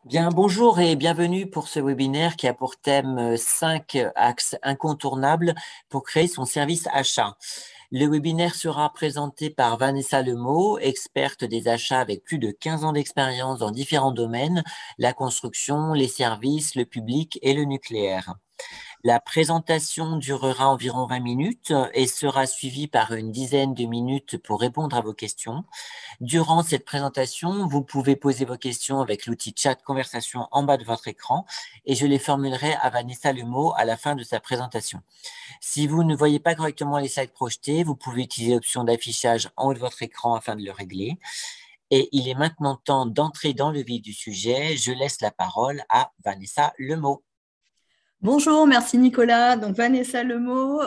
Bien, bonjour et bienvenue pour ce webinaire qui a pour thème 5 axes incontournables pour créer son service achat. Le webinaire sera présenté par Vanessa Lemot, experte des achats avec plus de 15 ans d'expérience dans différents domaines, la construction, les services, le public et le nucléaire. La présentation durera environ 20 minutes et sera suivie par une dizaine de minutes pour répondre à vos questions. Durant cette présentation, vous pouvez poser vos questions avec l'outil chat conversation en bas de votre écran et je les formulerai à Vanessa Lemot à la fin de sa présentation. Si vous ne voyez pas correctement les slides projetés, vous pouvez utiliser l'option d'affichage en haut de votre écran afin de le régler. Et il est maintenant temps d'entrer dans le vif du sujet. Je laisse la parole à Vanessa Lemot. Bonjour, merci Nicolas. Donc Vanessa Lemot,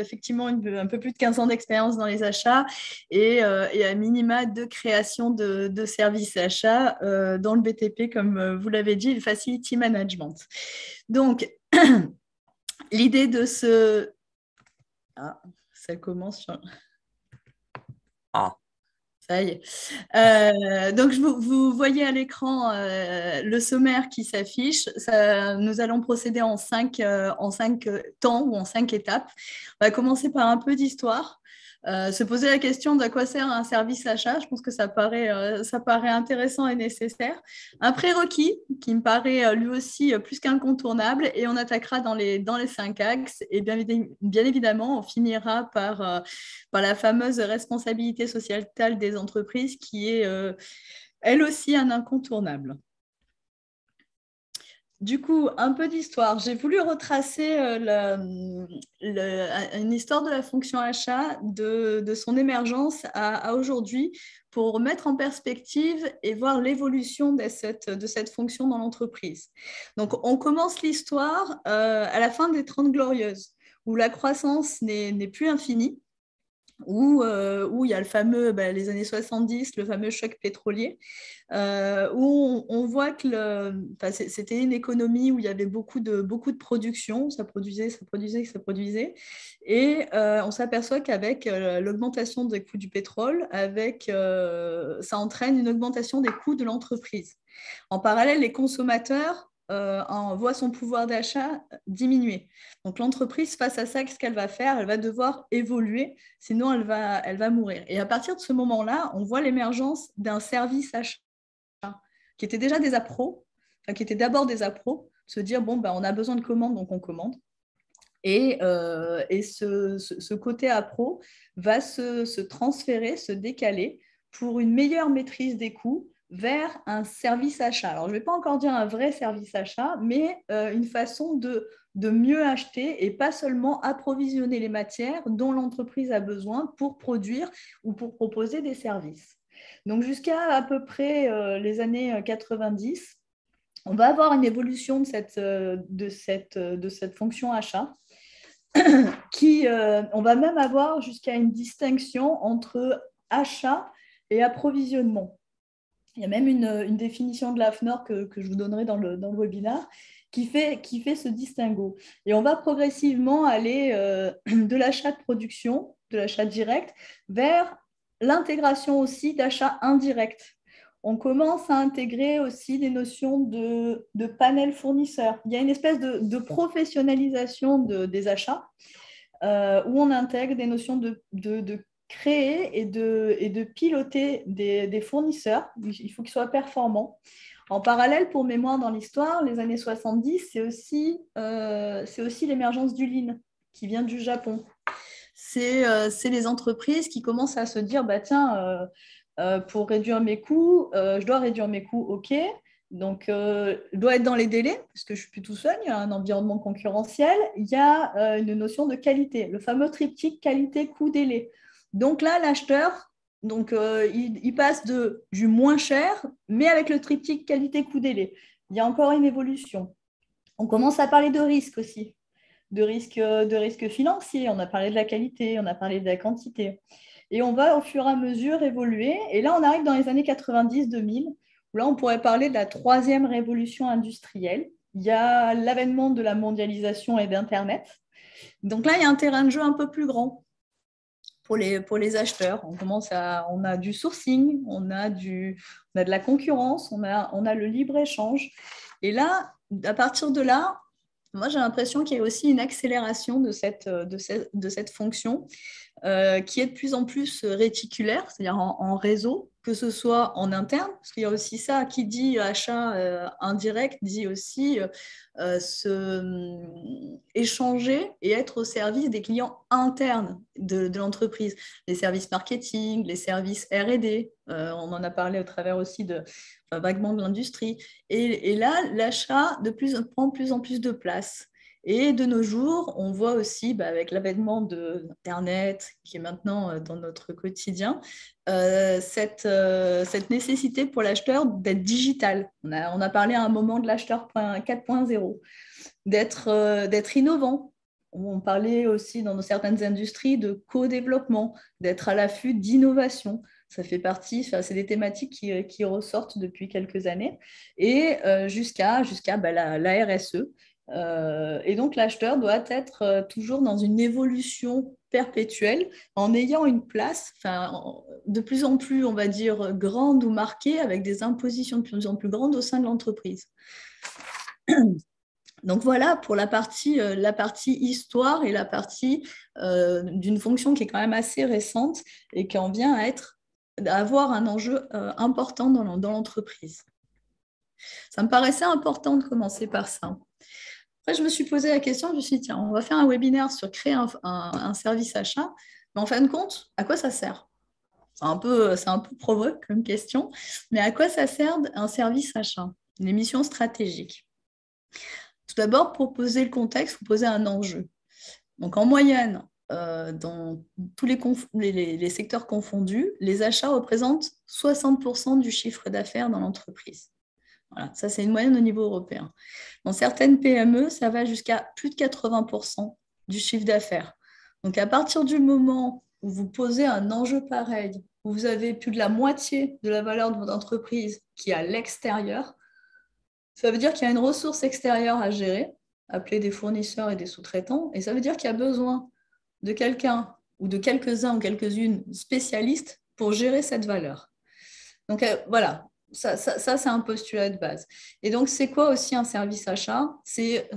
effectivement un peu plus de 15 ans d'expérience dans les achats et à minima de création de services achats dans le BTP, comme vous l'avez dit, le Facility Management. Donc, l'idée de ce... Ah, ça commence sur... Ah. Ça y est. Donc, vous voyez à l'écran le sommaire qui s'affiche. Nous allons procéder en cinq temps ou en 5 étapes. On va commencer par un peu d'histoire. Se poser la question de à quoi sert un service achat. Je pense que ça paraît intéressant et nécessaire. Un prérequis qui me paraît lui aussi plus qu'incontournable, et on attaquera dans les 5 axes. Et bien évidemment, on finira par la fameuse responsabilité sociétale des entreprises qui est elle aussi un incontournable. Du coup, un peu d'histoire. J'ai voulu retracer une histoire de la fonction achat, de son émergence à aujourd'hui, pour mettre en perspective et voir l'évolution de cette fonction dans l'entreprise. Donc, on commence l'histoire à la fin des 30 Glorieuses, où la croissance n'est plus infinie, où il y a les années 70, le fameux choc pétrolier, où on voit que c'était une économie où il y avait beaucoup de production, ça produisait, et on s'aperçoit qu'avec l'augmentation des coûts du pétrole, ça entraîne une augmentation des coûts de l'entreprise. En parallèle, les consommateurs voit son pouvoir d'achat diminuer. Donc l'entreprise, face à ça, qu'est-ce qu'elle va faire? Elle va devoir évoluer, sinon elle va mourir. Et à partir de ce moment-là, on voit l'émergence d'un service achat qui était déjà des appros, qui était d'abord des appros, se dire, bon, on a besoin de commandes, donc on commande. Et ce côté appro va se transférer, se décaler pour une meilleure maîtrise des coûts vers un service achat. Alors, je ne vais pas encore dire un vrai service achat, mais une façon de mieux acheter et pas seulement approvisionner les matières dont l'entreprise a besoin pour produire ou pour proposer des services. Donc, jusqu'à à peu près les années 90, on va avoir une évolution de cette fonction achat on va même avoir jusqu'à une distinction entre achat et approvisionnement. Il y a même une définition de l'AFNOR que je vous donnerai dans le webinaire qui fait ce distinguo. Et on va progressivement aller de l'achat de production, de l'achat direct, vers l'intégration aussi d'achat indirect. On commence à intégrer aussi des notions de panel fournisseur. Il y a une espèce de professionnalisation des achats où on intègre des notions de créer et de piloter des fournisseurs. Il faut qu'ils soient performants. En parallèle, pour mémoire dans l'histoire, les années 70, c'est aussi l'émergence du lean qui vient du Japon. C'est les entreprises qui commencent à se dire, tiens, pour réduire mes coûts, je dois réduire mes coûts, ok. Donc, je dois être dans les délais, parce que je ne suis plus tout seul, il y a un environnement concurrentiel, il y a une notion de qualité, le fameux triptyque qualité, coût, délai. Donc là, l'acheteur, il passe du moins cher, mais avec le triptyque qualité, coût, délai. Il y a encore une évolution. On commence à parler de risque aussi, de risque financier, on a parlé de la qualité, on a parlé de la quantité. Et on va au fur et à mesure évoluer. Et là, on arrive dans les années 90-2000, où là, on pourrait parler de la 3e révolution industrielle. Il y a l'avènement de la mondialisation et d'Internet. Donc là, il y a un terrain de jeu un peu plus grand pour les acheteurs. On a du sourcing, on a de la concurrence, on a le libre-échange. Et là, à partir de là, moi, j'ai l'impression qu'il y a aussi une accélération de cette fonction qui est de plus en plus réticulaire, c'est-à-dire en réseau, que ce soit en interne, parce qu'il y a aussi ça, qui dit achat indirect, dit aussi échanger et être au service des clients internes de l'entreprise, les services marketing, les services R&D, on en a parlé au travers aussi vaguement de l'industrie. Et là, l'achat prend de plus en plus de place. Et de nos jours, on voit aussi, avec l'avènement d'Internet, qui est maintenant dans notre quotidien, cette nécessité pour l'acheteur d'être digital. On a parlé à un moment de l'acheteur 4.0, d'être innovant. On parlait aussi dans certaines industries de co-développement, d'être à l'affût d'innovation. Ça fait partie, c'est des thématiques qui ressortent depuis quelques années, et jusqu'à la RSE. Et donc, l'acheteur doit être toujours dans une évolution perpétuelle en ayant une place de plus en plus, on va dire, grande ou marquée, avec des impositions de plus en plus grandes au sein de l'entreprise. Donc voilà pour la partie histoire et la partie d'une fonction qui est quand même assez récente et qui en vient à avoir un enjeu important dans l'entreprise. Ça me paraissait important de commencer par ça. Après, je me suis posé la question, je me suis dit, tiens, on va faire un webinaire sur créer un service achat, mais en fin de compte, à quoi ça sert? C'est un peu provoque comme question, mais à quoi ça sert un service achat, une mission stratégique? Tout d'abord, pour poser le contexte, il faut poser un enjeu. Donc, en moyenne, dans tous les secteurs confondus, les achats représentent 60% du chiffre d'affaires dans l'entreprise. Voilà, ça, c'est une moyenne au niveau européen. Dans certaines PME, ça va jusqu'à plus de 80% du chiffre d'affaires. Donc, à partir du moment où vous posez un enjeu pareil, où vous avez plus de la moitié de la valeur de votre entreprise qui est à l'extérieur, ça veut dire qu'il y a une ressource extérieure à gérer, appelée des fournisseurs et des sous-traitants, et ça veut dire qu'il y a besoin de quelqu'un ou de quelques-uns ou quelques-unes spécialistes pour gérer cette valeur. Donc, voilà. Ça, c'est un postulat de base. Et donc, c'est quoi aussi un service achat? C'est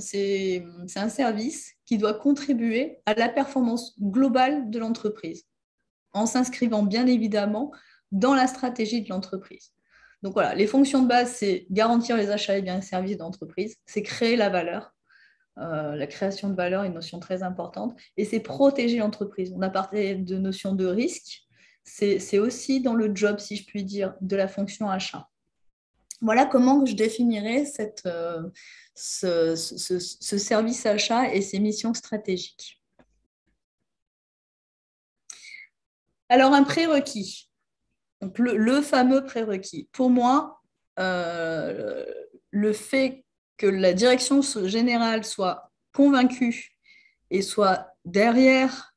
un service qui doit contribuer à la performance globale de l'entreprise, en s'inscrivant bien évidemment dans la stratégie de l'entreprise. Donc voilà, les fonctions de base, c'est garantir les achats et biens et services d'entreprise, c'est créer la valeur. La création de valeur est une notion très importante, et c'est protéger l'entreprise. On a parlé de notion de risque. C'est aussi dans le job, si je puis dire, de la fonction achat. Voilà comment je définirais ce service achat et ses missions stratégiques. Alors, un prérequis, donc le fameux prérequis. Pour moi, le fait que la direction générale soit convaincue et soit derrière,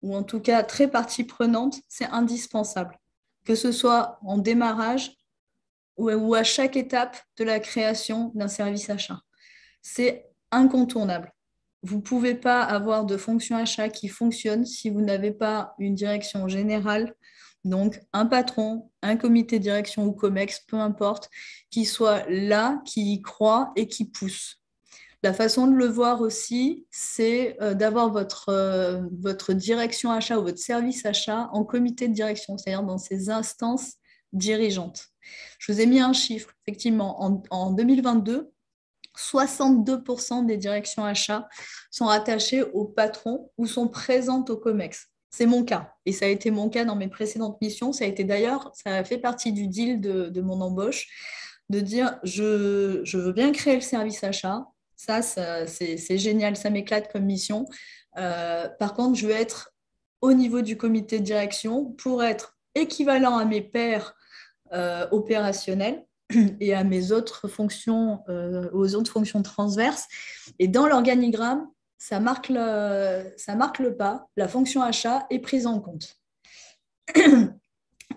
ou en tout cas très partie prenante, c'est indispensable, que ce soit en démarrage ou à chaque étape de la création d'un service achat. C'est incontournable. Vous ne pouvez pas avoir de fonction achat qui fonctionne si vous n'avez pas une direction générale, donc un patron, un comité de direction ou COMEX, peu importe, qui soit là, qui y croit et qui pousse. La façon de le voir aussi, c'est d'avoir votre direction achat ou votre service achat en comité de direction, c'est-à-dire dans ces instances dirigeantes. Je vous ai mis un chiffre, effectivement, en 2022, 62% des directions achats sont rattachées au patron ou sont présentes au COMEX. C'est mon cas, et ça a été mon cas dans mes précédentes missions. Ça a été d'ailleurs, ça a fait partie du deal de mon embauche, de dire je veux bien créer le service achat. Ça c'est génial, ça m'éclate comme mission. Par contre, je veux être au niveau du comité de direction pour être équivalent à mes pairs opérationnels et à mes autres fonctions, aux autres fonctions transverses. Et dans l'organigramme, ça marque le pas, la fonction achat est prise en compte.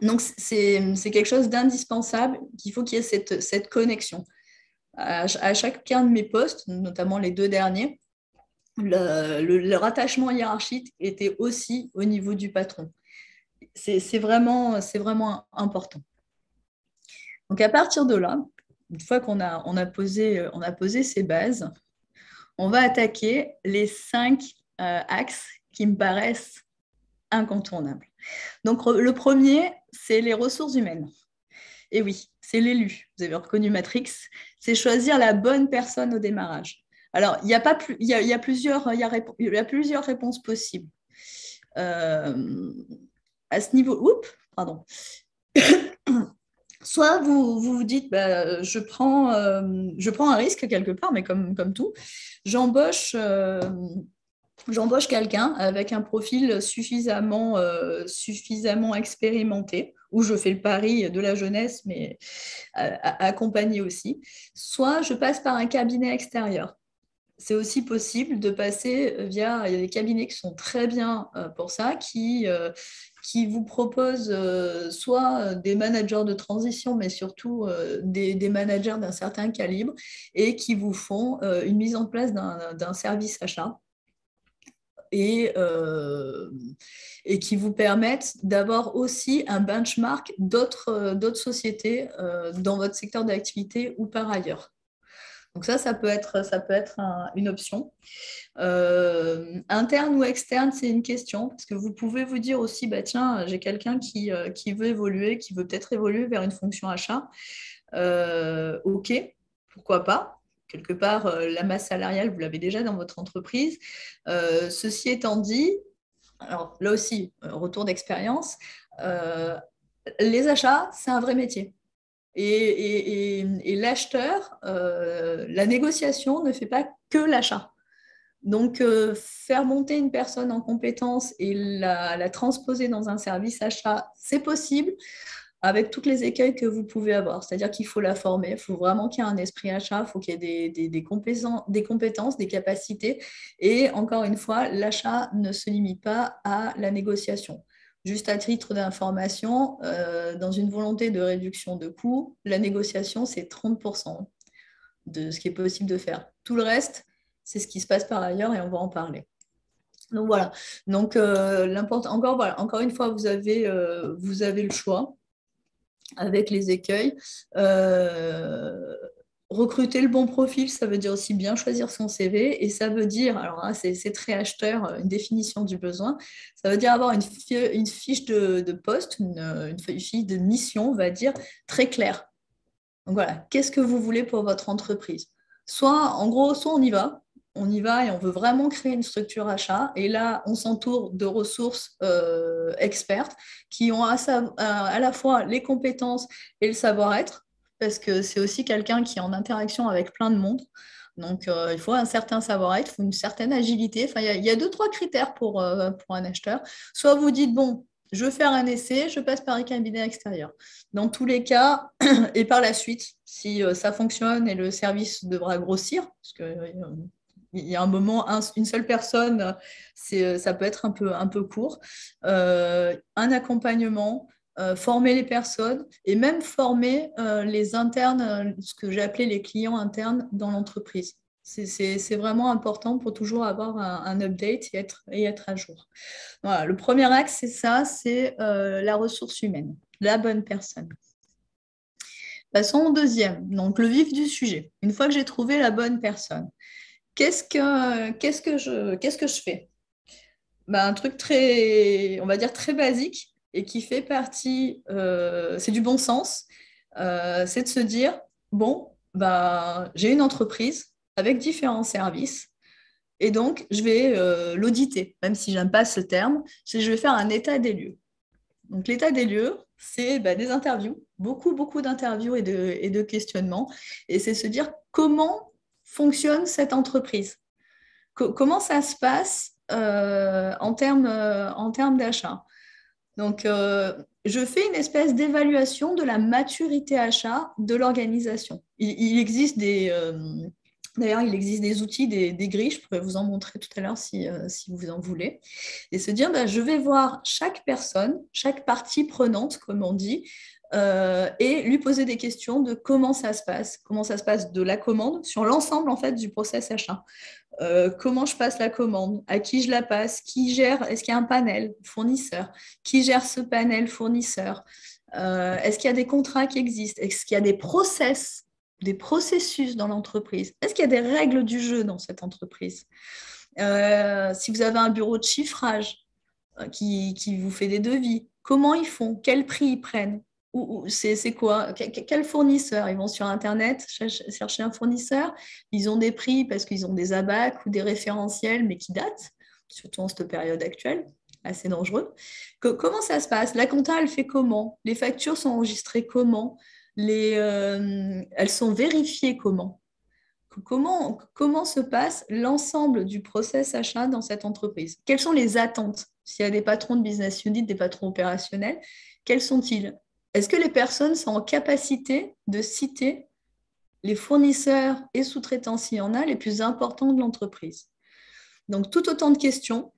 Donc, c'est quelque chose d'indispensable, qu'il faut qu'il y ait cette connexion. À chacun de mes postes, notamment les 2 derniers, le rattachement hiérarchique était aussi au niveau du patron. c'est vraiment important. Donc, à partir de là, une fois qu'on a posé ces bases, on va attaquer les 5 axes qui me paraissent incontournables. Donc, le premier, c'est les ressources humaines. Et oui, c'est l'élu. Vous avez reconnu Matrix. C'est choisir la bonne personne au démarrage. Alors, il y a plusieurs réponses possibles. À ce niveau, pardon. Soit vous dites, je prends un risque quelque part, mais comme tout, j'embauche quelqu'un avec un profil suffisamment expérimenté, où je fais le pari de la jeunesse, mais accompagné aussi. Soit je passe par un cabinet extérieur. C'est aussi possible de passer via, il y a des cabinets qui sont très bien pour ça, qui vous proposent soit des managers de transition, mais surtout des managers d'un certain calibre, et qui vous font une mise en place d'un service achat. Et qui vous permettent d'avoir aussi un benchmark d'autres sociétés dans votre secteur d'activité ou par ailleurs. Donc ça peut être une option. Interne ou externe, c'est une question, parce que vous pouvez vous dire aussi, tiens, j'ai quelqu'un qui veut évoluer, qui veut peut-être évoluer vers une fonction achat. OK, pourquoi pas? Quelque part, la masse salariale, vous l'avez déjà dans votre entreprise. Ceci étant dit, alors là aussi, retour d'expérience, les achats, c'est un vrai métier. Et l'acheteur, la négociation ne fait pas que l'achat. Donc, faire monter une personne en compétence et la transposer dans un service achat, c'est possible, avec tous les écueils que vous pouvez avoir. C'est-à-dire qu'il faut la former, il faut vraiment qu'il y ait un esprit achat, il faut qu'il y ait des compétences, des capacités. Et encore une fois, l'achat ne se limite pas à la négociation. Juste à titre d'information, dans une volonté de réduction de coûts, la négociation, c'est 30% de ce qui est possible de faire. Tout le reste, c'est ce qui se passe par ailleurs et on va en parler. Donc voilà. Donc encore une fois, vous avez le choix avec les écueils. Recruter le bon profil, ça veut dire aussi bien choisir son CV, et ça veut dire, alors hein, c'est très acheteur, une définition du besoin, ça veut dire avoir une fiche de poste, une fiche de mission, on va dire, très claire. Donc voilà, qu'est-ce que vous voulez pour votre entreprise? En gros, soit on y va et on veut vraiment créer une structure achat. Et là, on s'entoure de ressources expertes qui ont à la fois les compétences et le savoir-être, parce que c'est aussi quelqu'un qui est en interaction avec plein de monde. Donc, il faut un certain savoir-être, il faut une certaine agilité. Enfin, il y a 2-3 critères pour un acheteur. Soit vous dites, bon, je veux faire un essai, je passe par un cabinet extérieur. Dans tous les cas, et par la suite, si ça fonctionne et le service devra grossir, parce qu'il y a un moment, une seule personne, ça peut être un peu court, un accompagnement, former les personnes et même former les internes, ce que j'ai appelé les clients internes dans l'entreprise. C'est vraiment important pour toujours avoir un update et être à jour. Voilà, le premier axe, c'est ça, c'est la ressource humaine, la bonne personne. Passons au deuxième, donc le vif du sujet. Une fois que j'ai trouvé la bonne personne, qu'est-ce que je fais? Un truc on va dire très basique et qui fait partie, c'est du bon sens, c'est de se dire, bon, j'ai une entreprise avec différents services et donc je vais l'auditer, même si j'aime pas ce terme, je vais faire un état des lieux. Donc l'état des lieux, c'est des interviews, beaucoup d'interviews et de questionnements, et c'est se dire comment fonctionne cette entreprise, comment ça se passe en termes d'achat. Donc, je fais une espèce d'évaluation de la maturité achat de l'organisation. Il existe d'ailleurs, il existe des outils, des grilles, je pourrais vous en montrer tout à l'heure si vous en voulez. Et se dire, je vais voir chaque personne, chaque partie prenante, comme on dit, et lui poser des questions de comment ça se passe de la commande sur l'ensemble en fait du process achat. Comment je passe la commande, à qui je la passe, qui gère, est-ce qu'il y a un panel fournisseur, qui gère ce panel fournisseur, est-ce qu'il y a des contrats qui existent, est-ce qu'il y a des processus dans l'entreprise, est-ce qu'il y a des règles du jeu dans cette entreprise. Si vous avez un bureau de chiffrage qui vous fait des devis, comment ils font, quel prix ils prennent, c'est quoi, quel fournisseur, ils vont sur Internet chercher un fournisseur, ils ont des prix parce qu'ils ont des abacs ou des référentiels, mais qui datent, surtout en cette période actuelle, assez dangereux. Comment ça se passe? La compta, elle fait comment? Les factures sont enregistrées comment? Elles sont vérifiées comment? Comment se passe l'ensemble du process achat dans cette entreprise? Quelles sont les attentes? S'il y a des patrons de business unit, des patrons opérationnels, quels sont-ils? Est-ce que les personnes sont en capacité de citer les fournisseurs et sous-traitants, s'il y en a, les plus importants de l'entreprise? Donc, tout autant de questions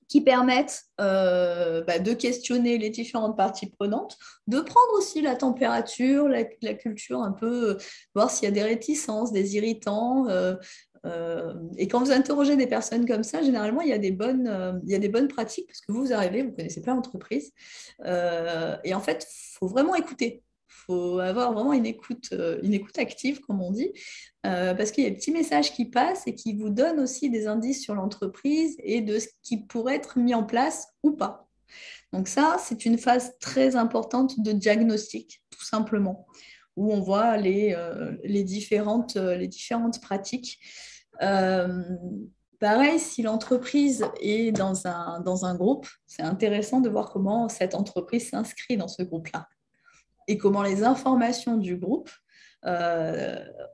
qui permettent de questionner les différentes parties prenantes, de prendre aussi la température, la culture, un peu, voir s'il y a des réticences, des irritants. Et quand vous interrogez des personnes comme ça, généralement, il y a des bonnes pratiques, parce que vous arrivez, vous ne connaissez pas l'entreprise. Et en fait, il faut vraiment écouter. Il faut avoir vraiment une écoute active, comme on dit, parce qu'il y a des petits messages qui passent et qui vous donnent aussi des indices sur l'entreprise et de ce qui pourrait être mis en place ou pas. Donc ça, c'est une phase très importante de diagnostic, tout simplement, où on voit les différentes pratiques. Pareil, si l'entreprise est dans un groupe, c'est intéressant de voir comment cette entreprise s'inscrit dans ce groupe-là et comment les informations du groupe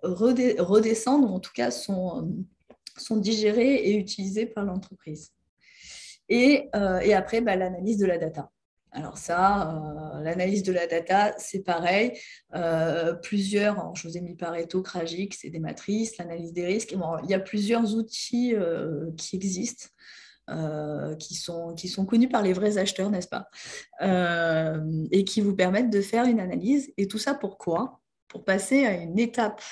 redescendent, ou en tout cas sont digérées et utilisées par l'entreprise. Et après, l'analyse de la data. Alors ça, l'analyse de la data, c'est pareil. Plusieurs, je vous ai mis Pareto, Krajik, c'est des matrices, l'analyse des risques. Bon, il y a plusieurs outils qui existent. Qui sont connus par les vrais acheteurs, n'est-ce pas, et qui vous permettent de faire une analyse. Et tout ça pourquoi? Pour passer à une étape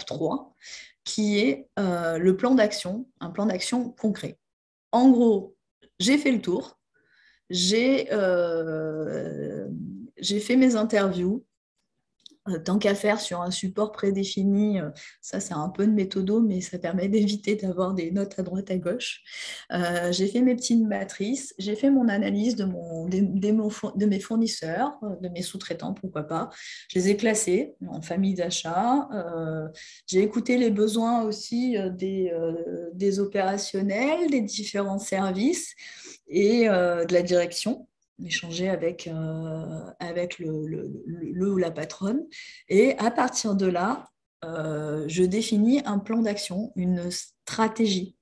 3, qui est le plan d'action, un plan d'action concret. En gros, j'ai fait le tour, j'ai fait mes interviews. Tant qu'à faire sur un support prédéfini, ça c'est un peu de méthodo, mais ça permet d'éviter d'avoir des notes à droite à gauche. J'ai fait mes petites matrices, j'ai fait mon analyse de mes fournisseurs, de mes sous-traitants, pourquoi pas. Je les ai classés en famille d'achat. J'ai écouté les besoins aussi des opérationnels, des différents services et de la direction, échanger avec le ou la patronne. Et à partir de là, je définis un plan d'action, une stratégie.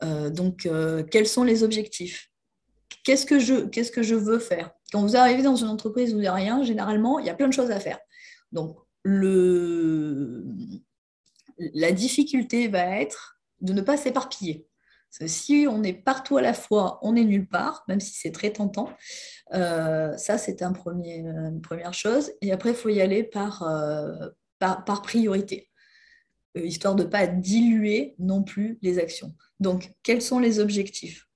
Donc, quels sont les objectifs? Qu'est-ce que je veux faire? Quand vous arrivez dans une entreprise où il n'y a rien, généralement, il y a plein de choses à faire. Donc, la difficulté va être de ne pas s'éparpiller. Si on est partout à la fois, on est nulle part, même si c'est très tentant. Ça, c'est une première chose. Et après, il faut y aller par priorité, histoire de ne pas diluer non plus les actions. Donc, quels sont les objectifs?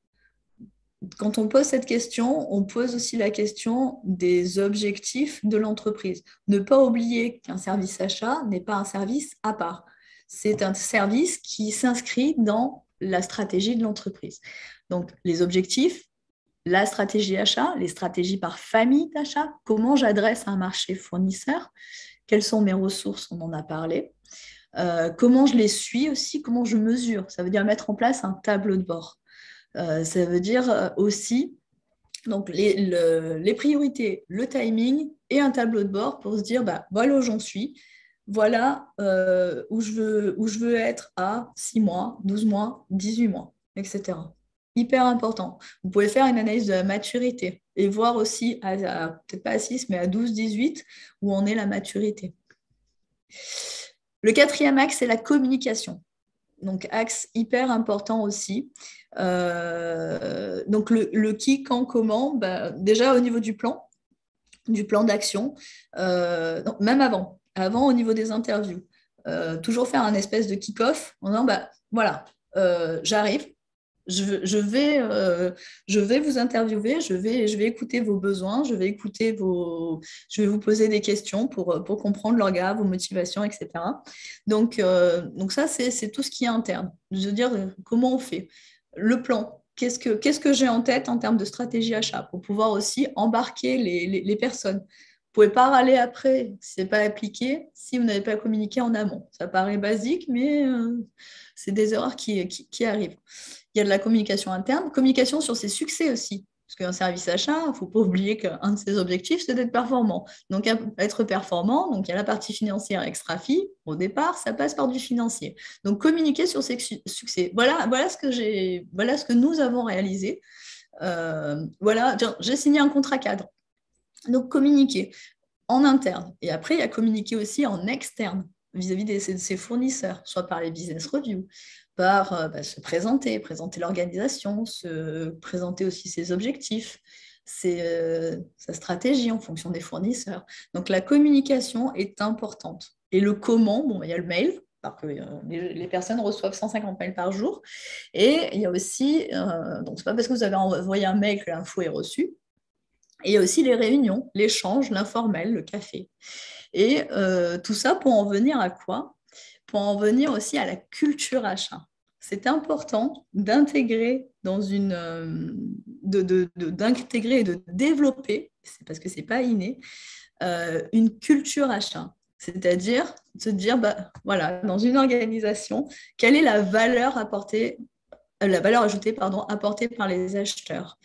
Quand on pose cette question, on pose aussi la question des objectifs de l'entreprise. Ne pas oublier qu'un service achat n'est pas un service à part. C'est un service qui s'inscrit dans la stratégie de l'entreprise. Donc, les objectifs, la stratégie achat, les stratégies par famille d'achat, comment j'adresse un marché fournisseur, quelles sont mes ressources, on en a parlé, comment je les suis aussi, comment je mesure. Ça veut dire mettre en place un tableau de bord. Ça veut dire aussi donc les priorités, le timing et un tableau de bord pour se dire voilà où j'en suis. Voilà où je veux être à 6 mois, 12 mois, 18 mois, etc. Hyper important. Vous pouvez faire une analyse de la maturité et voir aussi, peut-être pas à 6, mais à 12, 18, où en est la maturité. Le 4e axe, c'est la communication. Donc, axe hyper important aussi. Donc, le qui, quand, comment, déjà au niveau du plan, du plan d'action, même avant au niveau des interviews. Toujours faire un espèce de kick-off en disant, bah, voilà, j'arrive, je vais vous interviewer, je vais écouter vos besoins, je vais vous poser des questions pour comprendre leur regard, vos motivations, etc. Donc ça, c'est tout ce qui est interne. Je veux dire, comment on fait? Le plan. Qu'est-ce que j'ai en tête en termes de stratégie achat pour pouvoir aussi embarquer les personnes. Vous ne pouvez pas râler après si ce n'est pas appliqué, si vous n'avez pas communiqué en amont. Ça paraît basique, mais c'est des erreurs qui arrivent. Il y a de la communication interne, communication sur ses succès aussi. Parce qu'un service achat, il ne faut pas oublier qu'un de ses objectifs, c'est d'être performant. Donc, être performant, donc il y a la partie financière extra-fi. Au départ, ça passe par du financier. Donc, communiquer sur ses succès. Voilà ce que nous avons réalisé. Voilà, j'ai signé un contrat cadre. Donc, communiquer en interne. Et après, il y a communiquer aussi en externe vis-à-vis de ses fournisseurs, soit par les business reviews, par se présenter l'organisation, se présenter aussi ses objectifs, sa stratégie en fonction des fournisseurs. Donc la communication est importante. Et le comment, bon, il y a le mail, parce que les personnes reçoivent 150 mails par jour. Et il y a aussi, donc c'est pas parce que vous avez envoyé un mail que l'info est reçue. Et il y a aussi les réunions, l'échange, l'informel, le café. Et tout ça pour en venir à quoi? Pour en venir aussi à la culture achat. C'est important d'intégrer d'intégrer et de développer, c'est parce que ce n'est pas inné, une culture achat. C'est-à-dire se dire, bah, voilà, dans une organisation, quelle est la valeur ajoutée, apportée par les acheteurs.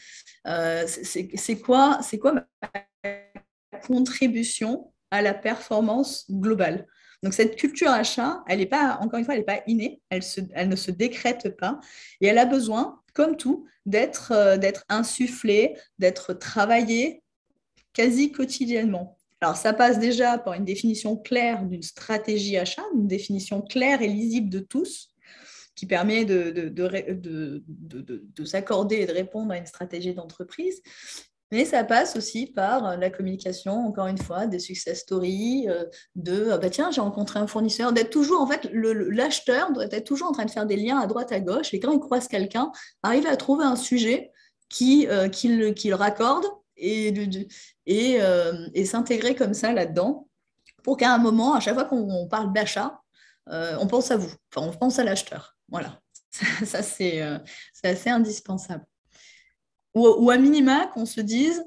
C'est quoi ma contribution à la performance globale. Donc cette culture achat, elle n'est pas, encore une fois, elle n'est pas innée, elle ne se décrète pas, et elle a besoin, comme tout, d'être insufflée, d'être travaillée quasi quotidiennement. Alors ça passe déjà par une définition claire d'une stratégie achat, une définition claire et lisible de tous, qui permet de s'accorder et de répondre à une stratégie d'entreprise. Mais ça passe aussi par la communication, encore une fois, des success stories, bah tiens, j'ai rencontré un fournisseur, d'être toujours, en fait, l'acheteur doit être toujours en train de faire des liens à droite, à gauche, et quand il croise quelqu'un, arriver à trouver un sujet qui le raccorde et s'intégrer comme ça là-dedans, pour qu'à un moment, à chaque fois qu'on parle d'achat, on pense à vous, enfin, on pense à l'acheteur. Voilà, ça c'est assez indispensable. Ou à minima, qu'on se dise,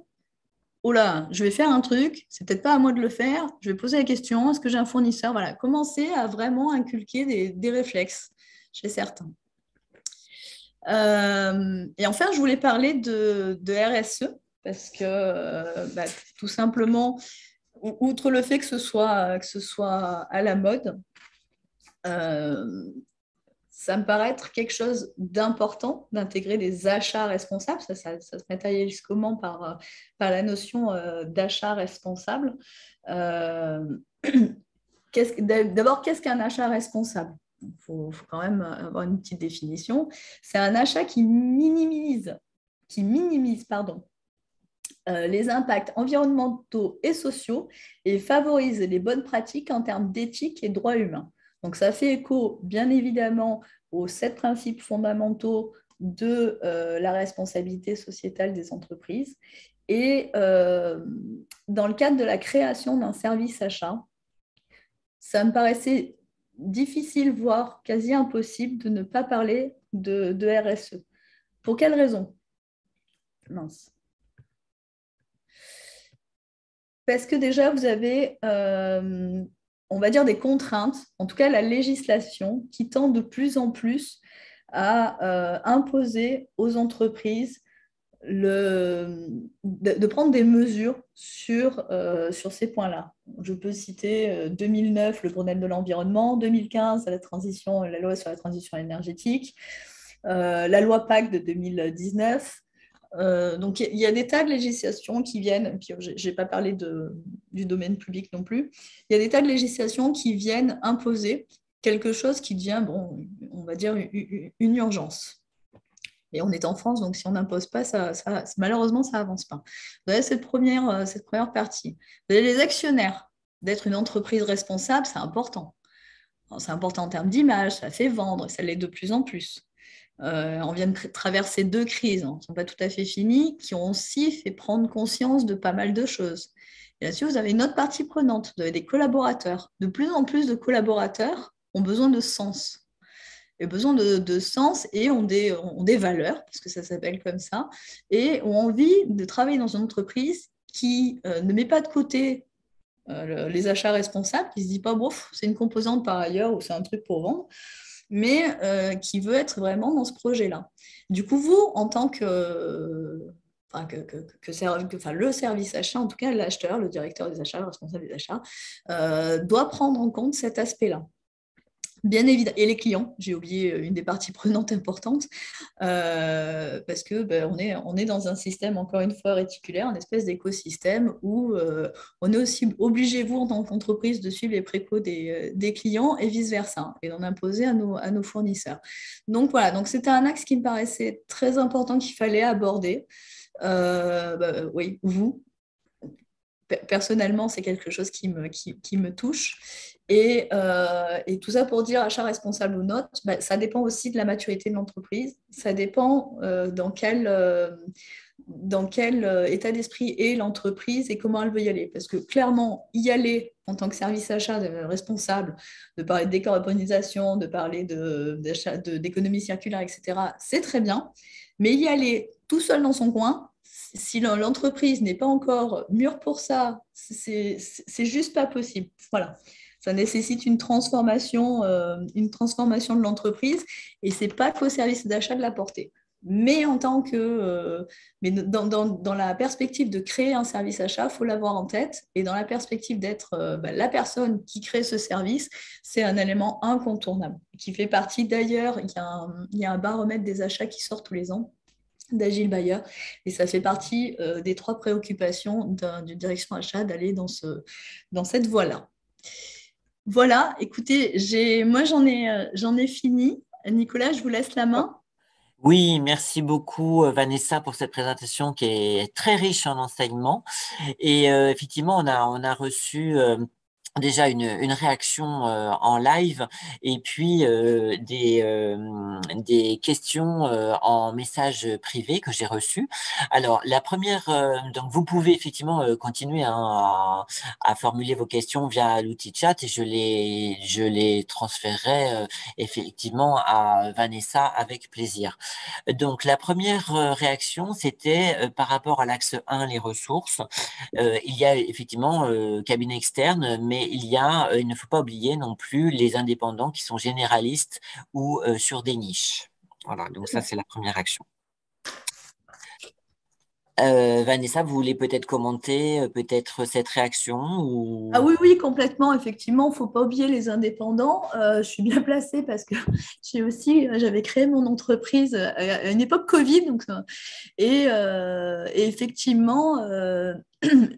oh là, je vais faire un truc, c'est peut-être pas à moi de le faire, je vais poser la question, est-ce que j'ai un fournisseur? Voilà, commencer à vraiment inculquer des réflexes chez certains. Et enfin, je voulais parler de RSE, parce que tout simplement, outre le fait que ce soit à la mode, ça me paraît être quelque chose d'important d'intégrer des achats responsables. Ça se matérialise comment par la notion d'achat responsable. D'abord, qu'est-ce qu'un achat responsable? Il faut quand même avoir une petite définition. C'est un achat qui minimise les impacts environnementaux et sociaux et favorise les bonnes pratiques en termes d'éthique et de droits humains. Donc, ça fait écho, bien évidemment, aux 7 principes fondamentaux de la responsabilité sociétale des entreprises. Et dans le cadre de la création d'un service achat, ça me paraissait difficile, voire quasi impossible, de ne pas parler de RSE. Pour quelle raison? Mince. Parce que déjà, vous avez on va dire des contraintes, en tout cas la législation, qui tend de plus en plus à imposer aux entreprises de prendre des mesures sur ces points-là. Je peux citer 2009, le Grenelle de l'environnement, 2015, la loi sur la transition énergétique, la loi PAC de 2019. Donc, il y a des tas de législations qui viennent, puis je n'ai pas parlé du domaine public non plus, il y a des tas de législations qui viennent imposer quelque chose qui devient, bon, on va dire, une urgence. Et on est en France, donc si on n'impose pas, malheureusement, ça n'avance pas. Vous avez cette première partie. Vous avez les actionnaires. D'être une entreprise responsable, c'est important. Alors, c'est important en termes d'image, ça fait vendre, ça l'est de plus en plus. On vient de traverser 2 crises, qui ne sont pas tout à fait finies, qui ont aussi fait prendre conscience de pas mal de choses. Et là-dessus, vous avez une autre partie prenante, vous avez des collaborateurs. De plus en plus de collaborateurs ont besoin de sens. Et besoin de sens et ont des valeurs, parce que ça s'appelle comme ça, et ont envie de travailler dans une entreprise qui ne met pas de côté les achats responsables, qui ne se dit pas, bof, c'est une composante par ailleurs ou c'est un truc pour vendre, mais qui veut être vraiment dans ce projet-là. Du coup, vous, en tant le service achat, en tout cas l'acheteur, le directeur des achats, le responsable des achats, doit prendre en compte cet aspect-là. Bien évidemment, et les clients, j'ai oublié une des parties prenantes importantes, parce que on est dans un système, encore une fois, réticulaire, une espèce d'écosystème où on est aussi obligé, vous, en tant qu'entreprise, de suivre les précaux des clients et vice-versa, et d'en imposer à nos fournisseurs. Donc voilà, donc c'était un axe qui me paraissait très important qu'il fallait aborder. Oui, vous, personnellement, c'est quelque chose qui me touche. Et tout ça pour dire achat responsable ou non, ça dépend aussi de la maturité de l'entreprise. Ça dépend dans quel état d'esprit est l'entreprise et comment elle veut y aller. Parce que clairement, y aller en tant que service achat responsable, de parler de décarbonisation, de parler d'économie circulaire, etc., c'est très bien. Mais y aller tout seul dans son coin, si l'entreprise n'est pas encore mûre pour ça, c'est juste pas possible. Voilà. Ça nécessite une transformation de l'entreprise et c'est pas qu'au service d'achat de la porter. Mais mais dans la perspective de créer un service achat, il faut l'avoir en tête. Et dans la perspective d'être la personne qui crée ce service, c'est un élément incontournable qui fait partie d'ailleurs. Il y a un baromètre des achats qui sort tous les ans d'Agile Bayer. Et ça fait partie des 3 préoccupations d'une direction achat d'aller dans cette voie-là. Voilà, écoutez, moi j'en ai fini. Nicolas, je vous laisse la main. Oui, merci beaucoup Vanessa pour cette présentation qui est très riche en enseignements. Et effectivement, on a reçu déjà une réaction en live et puis des questions en message privé que j'ai reçues. Alors, la première, donc vous pouvez effectivement continuer à formuler vos questions via l'outil chat et je les transférerai effectivement à Vanessa avec plaisir. Donc, la première réaction, c'était par rapport à l'axe 1, les ressources. Il y a effectivement cabinet externe, mais il ne faut pas oublier non plus les indépendants qui sont généralistes ou sur des niches. Voilà, donc ça, c'est la première action. Vanessa, vous voulez peut-être commenter peut-être cette réaction ou... Ah oui, oui, complètement. Effectivement, il ne faut pas oublier les indépendants. Je suis bien placée parce que j'avais créé mon entreprise à une époque Covid. Et effectivement,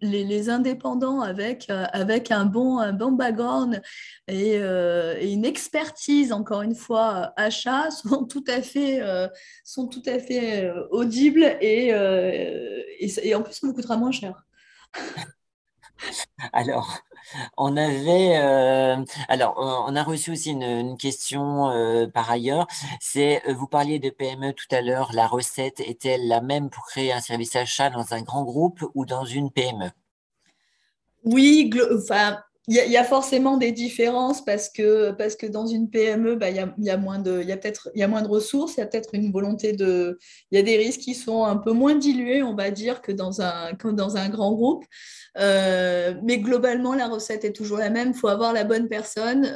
les indépendants avec un bon background et une expertise, encore une fois, achat, sont tout à fait audibles et en plus, ça vous coûtera moins cher. Alors, on a reçu aussi une question par ailleurs. Vous parliez de PME tout à l'heure. La recette est-elle la même pour créer un service achat dans un grand groupe ou dans une PME? Oui, enfin, il y a forcément des différences parce que dans une PME, il y a moins de ressources, il y a peut-être une volonté il y a des risques qui sont un peu moins dilués, on va dire, que dans un grand groupe. Mais globalement, la recette est toujours la même. Il faut avoir la bonne personne.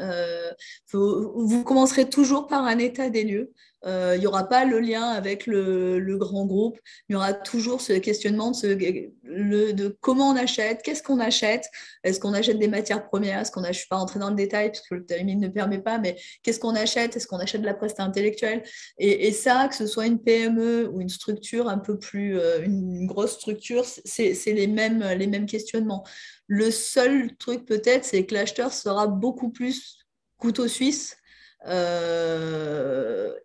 Vous commencerez toujours par un état des lieux. Il n'y aura pas le lien avec le grand groupe. Il y aura toujours ce questionnement de comment on achète, qu'est-ce qu'on achète, est-ce qu'on achète des matières premières, je ne suis pas rentrée dans le détail parce que le timing ne permet pas, mais qu'est-ce qu'on achète, est-ce qu'on achète de la prestation intellectuelle et ça, que ce soit une PME ou une structure un peu plus, une grosse structure, c'est les mêmes questionnements. Le seul truc peut-être, c'est que l'acheteur sera beaucoup plus couteau suisse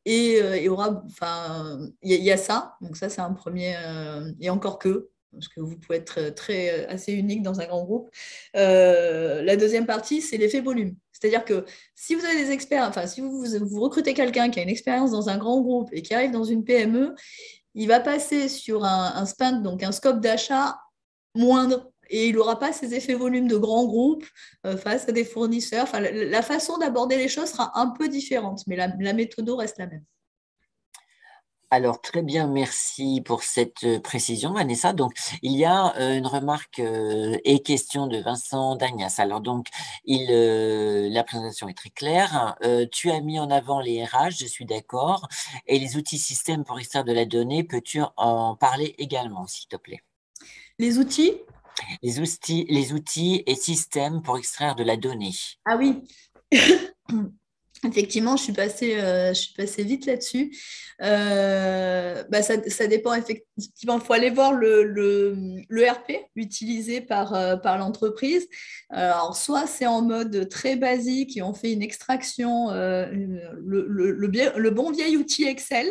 Et aura, enfin, il y a ça. Donc ça, c'est un premier. Et encore que, parce que vous pouvez être assez unique dans un grand groupe. La deuxième partie, c'est l'effet volume. C'est-à-dire que si vous avez des experts, enfin, si vous recrutez quelqu'un qui a une expérience dans un grand groupe et qui arrive dans une PME, il va passer sur un span, donc un scope d'achat moindre. Et il n'aura pas ces effets volume de grands groupes face à des fournisseurs. Enfin, la façon d'aborder les choses sera un peu différente, mais la méthode reste la même. Alors, très bien, merci pour cette précision, Vanessa. Donc, il y a une remarque et question de Vincent Dagnas. Alors, donc, la présentation est très claire. Tu as mis en avant les RH, je suis d'accord. Et les outils systèmes pour extraire de la donnée, peux-tu en parler également, s'il te plaît? Les outils? Les outils et systèmes pour extraire de la donnée. Ah oui. Effectivement, je suis passée vite là-dessus. Ça dépend effectivement. Il faut aller voir le RP utilisé par l'entreprise. Alors, soit c'est en mode très basique et on fait une extraction, le bon vieil outil Excel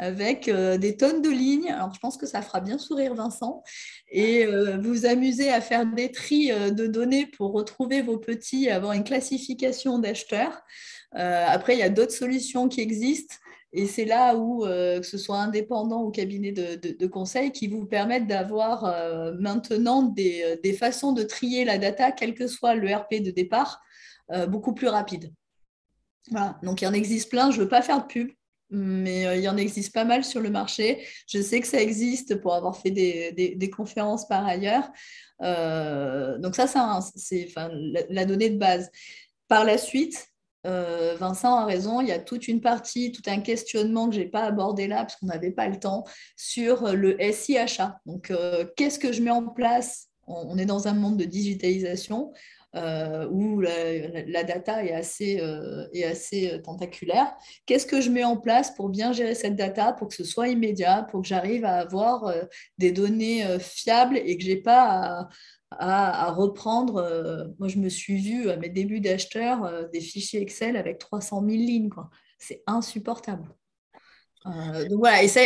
avec des tonnes de lignes. Alors, je pense que ça fera bien sourire Vincent. Et vous amusez à faire des tris de données pour retrouver vos petits, avoir une classification d'acheteurs. Après, il y a d'autres solutions qui existent. Et c'est là où, que ce soit indépendant ou cabinet de conseil, qui vous permettent d'avoir maintenant des façons de trier la data, quel que soit le RP de départ, beaucoup plus rapide. Voilà. Donc, il y en existe plein. Je ne veux pas faire de pub, mais il y en existe pas mal sur le marché. Je sais que ça existe pour avoir fait des conférences par ailleurs. Donc, ça, c'est la donnée de base. Par la suite, Vincent a raison, il y a toute une partie, tout un questionnement que je n'ai pas abordé là parce qu'on n'avait pas le temps sur le SI-achat. Donc, qu'est-ce que je mets en place? On est dans un monde de digitalisation où la data est assez tentaculaire. Qu'est-ce que je mets en place pour bien gérer cette data, pour que ce soit immédiat, pour que j'arrive à avoir des données fiables et que je n'ai pas à reprendre. Moi, je me suis vue à mes débuts d'acheteur des fichiers Excel avec 300 000 lignes, quoi. C'est insupportable. Donc voilà, et ça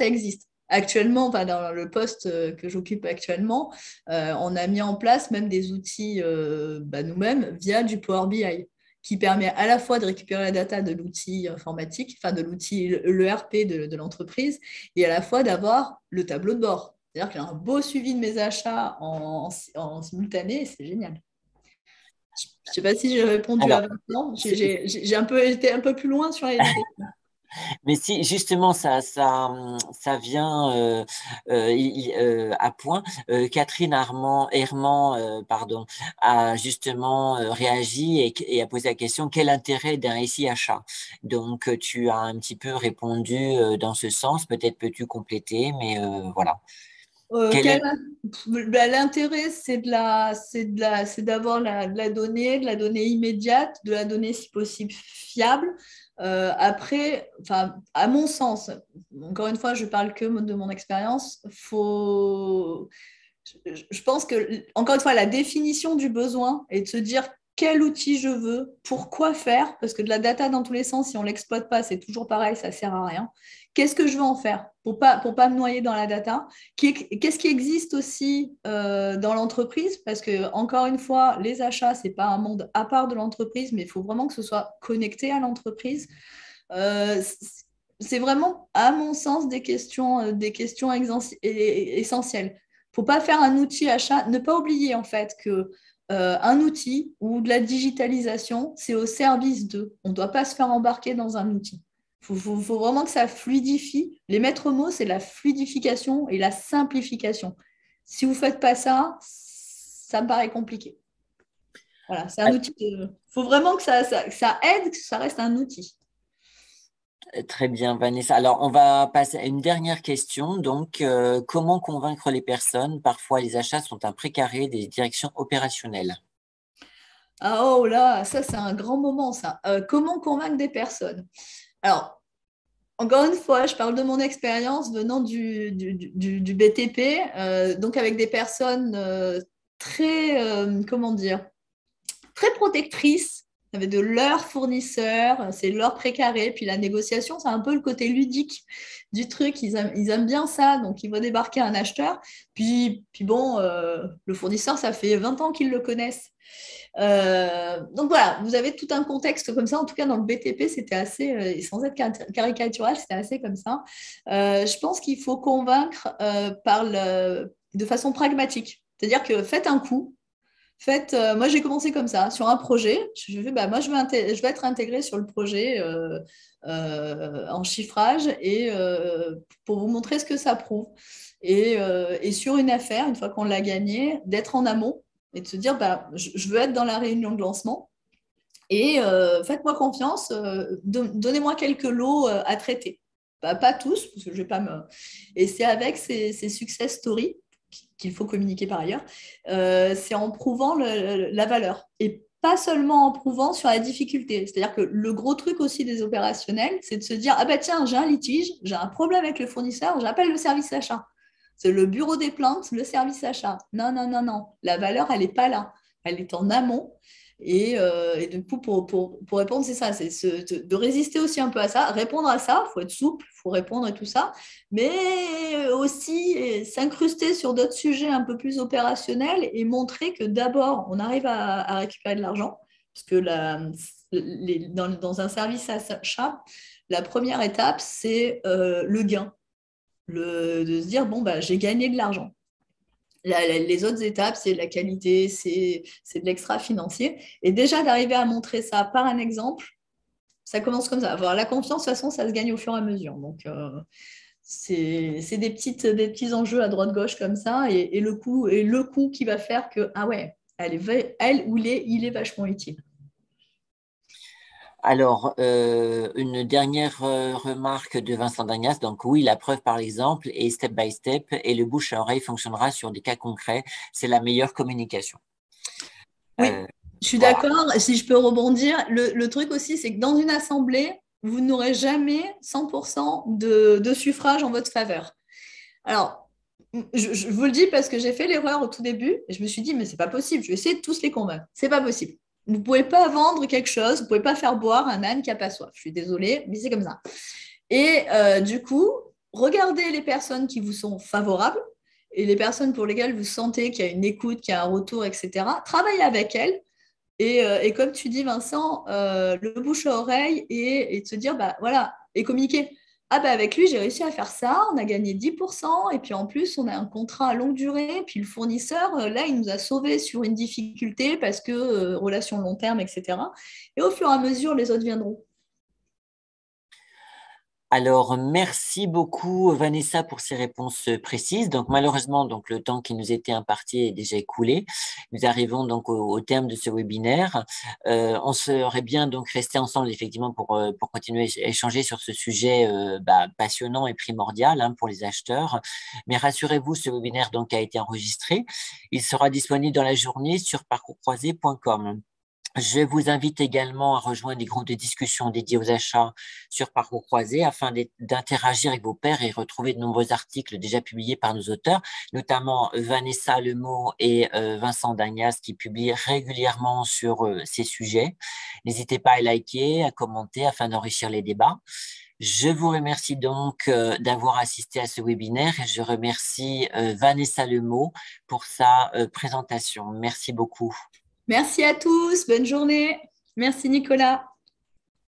existe. Actuellement, enfin, dans le poste que j'occupe actuellement, on a mis en place même des outils nous-mêmes via du Power BI qui permet à la fois de récupérer la data de l'outil informatique, enfin de l'outil l'ERP de l'entreprise, et à la fois d'avoir le tableau de bord. C'est-à-dire qu'il y a un beau suivi de mes achats en simultané, et c'est génial. Je ne sais pas si j'ai répondu à Alors, Vincent. J'ai été un peu plus loin sur les questions. mais si justement ça vient à point, Catherine Herman, pardon, a justement réagi et a posé la question quel intérêt d'un SI achat? Donc tu as un petit peu répondu dans ce sens, peut-être peux-tu compléter, mais voilà. Quel est L'intérêt, c'est d'avoir de la donnée immédiate, de la donnée si possible fiable. Après, enfin, à mon sens, encore une fois, je parle que de mon expérience, je pense que, encore une fois, la définition du besoin et de se dire quel outil je veux, pourquoi faire, parce que de la data dans tous les sens, si on ne l'exploite pas, c'est toujours pareil, ça ne sert à rien. Qu'est-ce que je veux en faire pour pas me noyer dans la data? Qu'est-ce qui existe aussi dans l'entreprise? Parce que, encore une fois, les achats, ce n'est pas un monde à part de l'entreprise, mais il faut vraiment que ce soit connecté à l'entreprise. Euh, c'est vraiment, à mon sens, des questions essentielles. Il ne faut pas faire un outil achat, ne pas oublier en fait que un outil ou de la digitalisation, c'est au service d'eux. On ne doit pas se faire embarquer dans un outil. Il faut vraiment que ça fluidifie. Les maîtres mots, c'est la fluidification et la simplification. Si vous ne faites pas ça, ça me paraît compliqué. Voilà, c'est un outil. Il faut vraiment que ça aide, que ça reste un outil. Très bien, Vanessa. Alors, on va passer à une dernière question. Donc, comment convaincre les personnes? Parfois, les achats sont un précaré des directions opérationnelles. Ah, oh là, ça c'est un grand moment, ça. Comment convaincre des personnes? Alors, encore une fois, je parle de mon expérience venant du BTP, donc avec des personnes très, comment dire, très protectrices avec de leurs fournisseurs, c'est leur précaré. Puis la négociation, c'est un peu le côté ludique du truc. Ils aiment bien ça. Donc, il va débarquer un acheteur. Puis bon, le fournisseur, ça fait 20 ans qu'ils le connaissent. Donc voilà, vous avez tout un contexte comme ça. En tout cas, dans le BTP, c'était assez, sans être caricatural, c'était assez comme ça. Je pense qu'il faut convaincre de façon pragmatique. C'est-à-dire que faites un coup. Moi, j'ai commencé comme ça, sur un projet. Je vais, bah, moi, je vais être intégrée sur le projet en chiffrage et pour vous montrer ce que ça prouve. Et sur une affaire, une fois qu'on l'a gagnée, d'être en amont et de se dire, bah, je veux être dans la réunion de lancement et faites-moi confiance, donnez-moi quelques lots à traiter. Bah, pas tous, parce que je vais pas me... Et c'est avec ces success stories qu'il faut communiquer par ailleurs, c'est en prouvant la valeur. Et pas seulement en prouvant sur la difficulté. C'est-à-dire que le gros truc aussi des opérationnels, c'est de se dire, ah bah tiens, j'ai un litige, j'ai un problème avec le fournisseur, j'appelle le service achat. C'est le bureau des plaintes, le service achat. Non, non, non, non. La valeur, elle n'est pas là. Elle est en amont. Et du coup, pour répondre, c'est ça, c'est de résister aussi un peu à ça, répondre à ça, il faut être souple, il faut répondre et tout ça, mais aussi s'incruster sur d'autres sujets un peu plus opérationnels et montrer que d'abord, on arrive à récupérer de l'argent, parce que dans un service achat, la première étape, c'est le gain, de se dire, bon, bah, j'ai gagné de l'argent. Les autres étapes, c'est de la qualité, c'est de l'extra financier. Et déjà, d'arriver à montrer ça par un exemple, ça commence comme ça. Avoir la confiance, de toute façon, ça se gagne au fur et à mesure. Donc, c'est des petits enjeux à droite-gauche comme ça. Et le coup qui va faire que, ah ouais, elle ou il est vachement utile. Alors, une dernière remarque de Vincent Dagnas. Donc, oui, la preuve par l'exemple et step by step, et le bouche à oreille fonctionnera sur des cas concrets. C'est la meilleure communication. Oui, je suis Voilà. d'accord. Si je peux rebondir, le truc aussi, c'est que dans une assemblée, vous n'aurez jamais 100% de suffrage en votre faveur. Alors, je vous le dis parce que j'ai fait l'erreur au tout début et je me suis dit, mais c'est pas possible, je vais essayer de tous les convaincre. C'est pas possible. Vous ne pouvez pas vendre quelque chose, vous ne pouvez pas faire boire un âne qui n'a pas soif. Je suis désolée, mais c'est comme ça. Et du coup, regardez les personnes qui vous sont favorables et les personnes pour lesquelles vous sentez qu'il y a une écoute, qu'il y a un retour, etc. Travaillez avec elles. Et comme tu dis, Vincent, le bouche à oreille et de se dire, bah voilà, et communiquer. Ah bah avec lui, j'ai réussi à faire ça, on a gagné 10%, et puis en plus, on a un contrat à longue durée, puis le fournisseur, là, il nous a sauvés sur une difficulté parce que relation long terme, etc. Et au fur et à mesure, les autres viendront. Alors, merci beaucoup Vanessa pour ces réponses précises. Donc, malheureusement, donc le temps qui nous était imparti est déjà écoulé. Nous arrivons donc au terme de ce webinaire. On serait bien donc resté ensemble effectivement pour continuer à échanger sur ce sujet passionnant et primordial pour les acheteurs. Mais rassurez-vous, ce webinaire donc a été enregistré. Il sera disponible dans la journée sur parcourscroisé.com. Je vous invite également à rejoindre les groupes de discussion dédiés aux achats sur Parcours Croisé afin d'interagir avec vos pairs et retrouver de nombreux articles déjà publiés par nos auteurs, notamment Vanessa Lemot et Vincent Dagnas qui publient régulièrement sur ces sujets. N'hésitez pas à liker, à commenter afin d'enrichir les débats. Je vous remercie donc d'avoir assisté à ce webinaire et je remercie Vanessa Lemot pour sa présentation. Merci beaucoup. Merci à tous, bonne journée. Merci Nicolas.